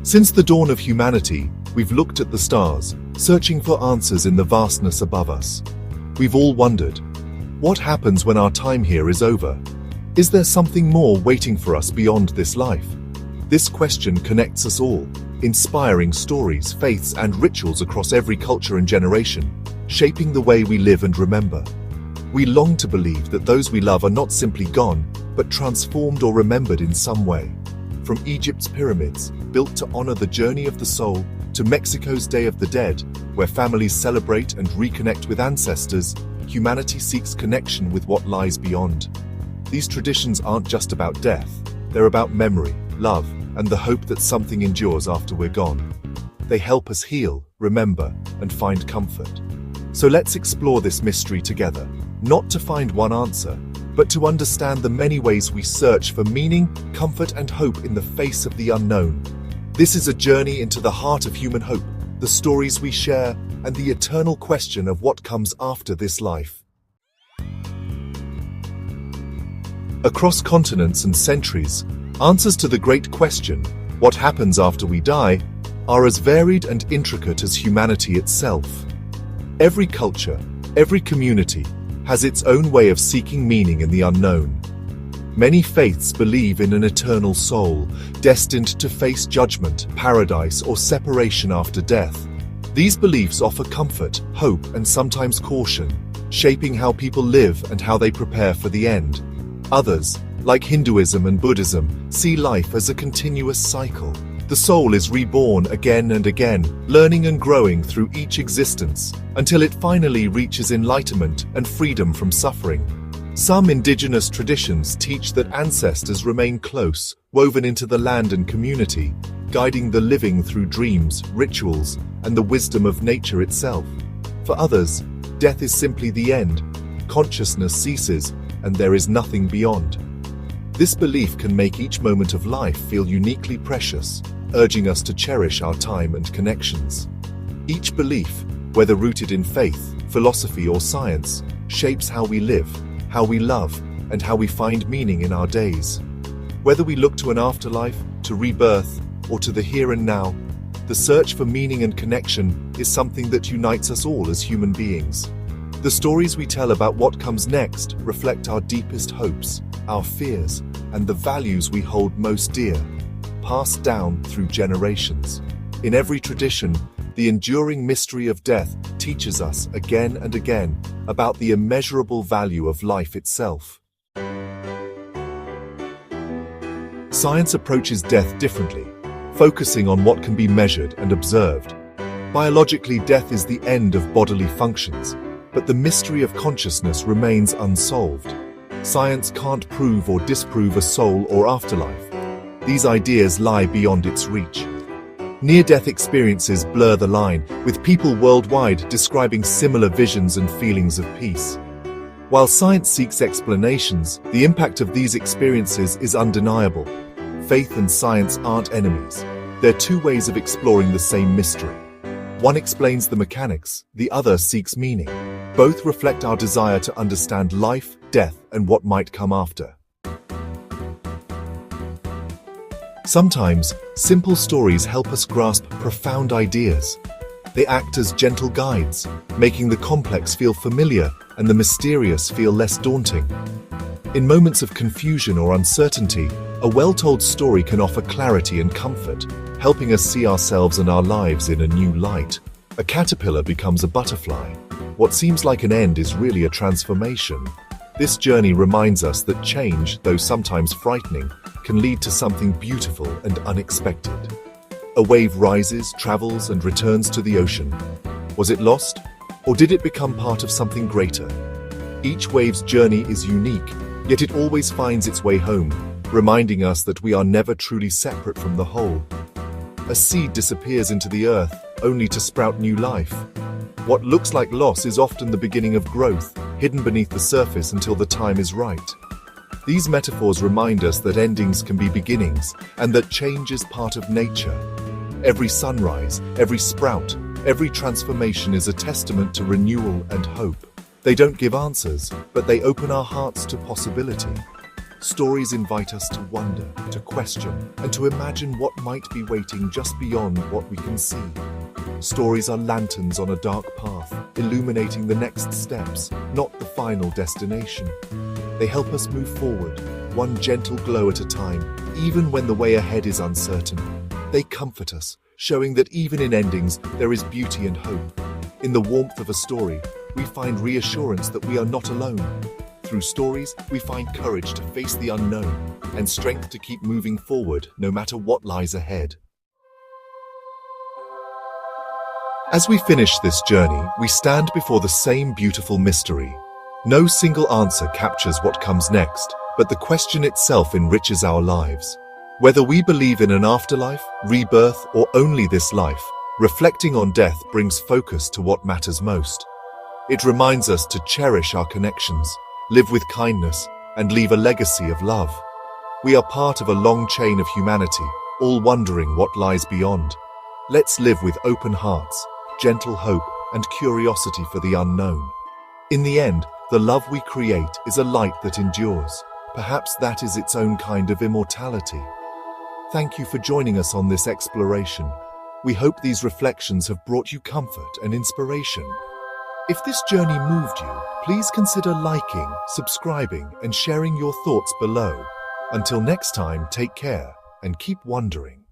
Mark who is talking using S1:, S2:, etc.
S1: Since the dawn of humanity, we've looked at the stars, searching for answers in the vastness above us. We've all wondered, what happens when our time here is over? Is there something more waiting for us beyond this life? This question connects us all, inspiring stories, faiths, and rituals across every culture and generation, shaping the way we live and remember. We long to believe that those we love are not simply gone, but transformed or remembered in some way. From Egypt's pyramids, built to honor the journey of the soul, to Mexico's Day of the Dead, where families celebrate and reconnect with ancestors, humanity seeks connection with what lies beyond. These traditions aren't just about death, they're about memory, love, and the hope that something endures after we're gone. They help us heal, remember, and find comfort. So let's explore this mystery together, not to find one answer, but to understand the many ways we search for meaning, comfort, and hope in the face of the unknown. This is a journey into the heart of human hope, the stories we share, and the eternal question of what comes after this life. Across continents and centuries, answers to the great question, what happens after we die, are as varied and intricate as humanity itself. Every culture, every community, has its own way of seeking meaning in the unknown. Many faiths believe in an eternal soul, destined to face judgment, paradise, or separation after death. These beliefs offer comfort, hope, and sometimes caution, shaping how people live and how they prepare for the end. Others, like Hinduism and Buddhism, see life as a continuous cycle. The soul is reborn again and again, learning and growing through each existence, until it finally reaches enlightenment and freedom from suffering. Some indigenous traditions teach that ancestors remain close, woven into the land and community, guiding the living through dreams, rituals, and the wisdom of nature itself. For others, death is simply the end. Consciousness ceases, and there is nothing beyond. This belief can make each moment of life feel uniquely precious, urging us to cherish our time and connections. Each belief, whether rooted in faith, philosophy, or science, shapes how we live, how we love, and how we find meaning in our days. Whether we look to an afterlife, to rebirth, or to the here and now, the search for meaning and connection is something that unites us all as human beings. The stories we tell about what comes next reflect our deepest hopes, our fears, and the values we hold most dear, passed down through generations. In every tradition, the enduring mystery of death teaches us again and again about the immeasurable value of life itself. Science approaches death differently, focusing on what can be measured and observed. Biologically, death is the end of bodily functions, but the mystery of consciousness remains unsolved. Science can't prove or disprove a soul or afterlife. These ideas lie beyond its reach. Near-death experiences blur the line, with people worldwide describing similar visions and feelings of peace. While science seeks explanations, the impact of these experiences is undeniable. Faith and science aren't enemies. They're two ways of exploring the same mystery. One explains the mechanics, the other seeks meaning. Both reflect our desire to understand life, death, and what might come after. Sometimes, simple stories help us grasp profound ideas. They act as gentle guides, making the complex feel familiar and the mysterious feel less daunting. In moments of confusion or uncertainty, a well-told story can offer clarity and comfort, helping us see ourselves and our lives in a new light. A caterpillar becomes a butterfly. What seems like an end is really a transformation. This journey reminds us that change, though sometimes frightening, can lead to something beautiful and unexpected. A wave rises, travels, and returns to the ocean. Was it lost, or did it become part of something greater? Each wave's journey is unique, yet it always finds its way home, reminding us that we are never truly separate from the whole. A seed disappears into the earth, only to sprout new life. What looks like loss is often the beginning of growth, hidden beneath the surface until the time is right. These metaphors remind us that endings can be beginnings, and that change is part of nature. Every sunrise, every sprout, every transformation is a testament to renewal and hope. They don't give answers, but they open our hearts to possibility. Stories invite us to wonder, to question, and to imagine what might be waiting just beyond what we can see. Stories are lanterns on a dark path, illuminating the next steps, not the final destination. They help us move forward, one gentle glow at a time, even when the way ahead is uncertain. They comfort us, showing that even in endings, there is beauty and hope. In the warmth of a story, we find reassurance that we are not alone. Through stories, we find courage to face the unknown and strength to keep moving forward no matter what lies ahead. As we finish this journey, we stand before the same beautiful mystery. No single answer captures what comes next, but the question itself enriches our lives. Whether we believe in an afterlife, rebirth, or only this life, reflecting on death brings focus to what matters most. It reminds us to cherish our connections, live with kindness, and leave a legacy of love. We are part of a long chain of humanity, all wondering what lies beyond. Let's live with open hearts, gentle hope, and curiosity for the unknown. In the end, the love we create is a light that endures. Perhaps that is its own kind of immortality. Thank you for joining us on this exploration. We hope these reflections have brought you comfort and inspiration. If this journey moved you, please consider liking, subscribing, and sharing your thoughts below. Until next time, take care and keep wondering.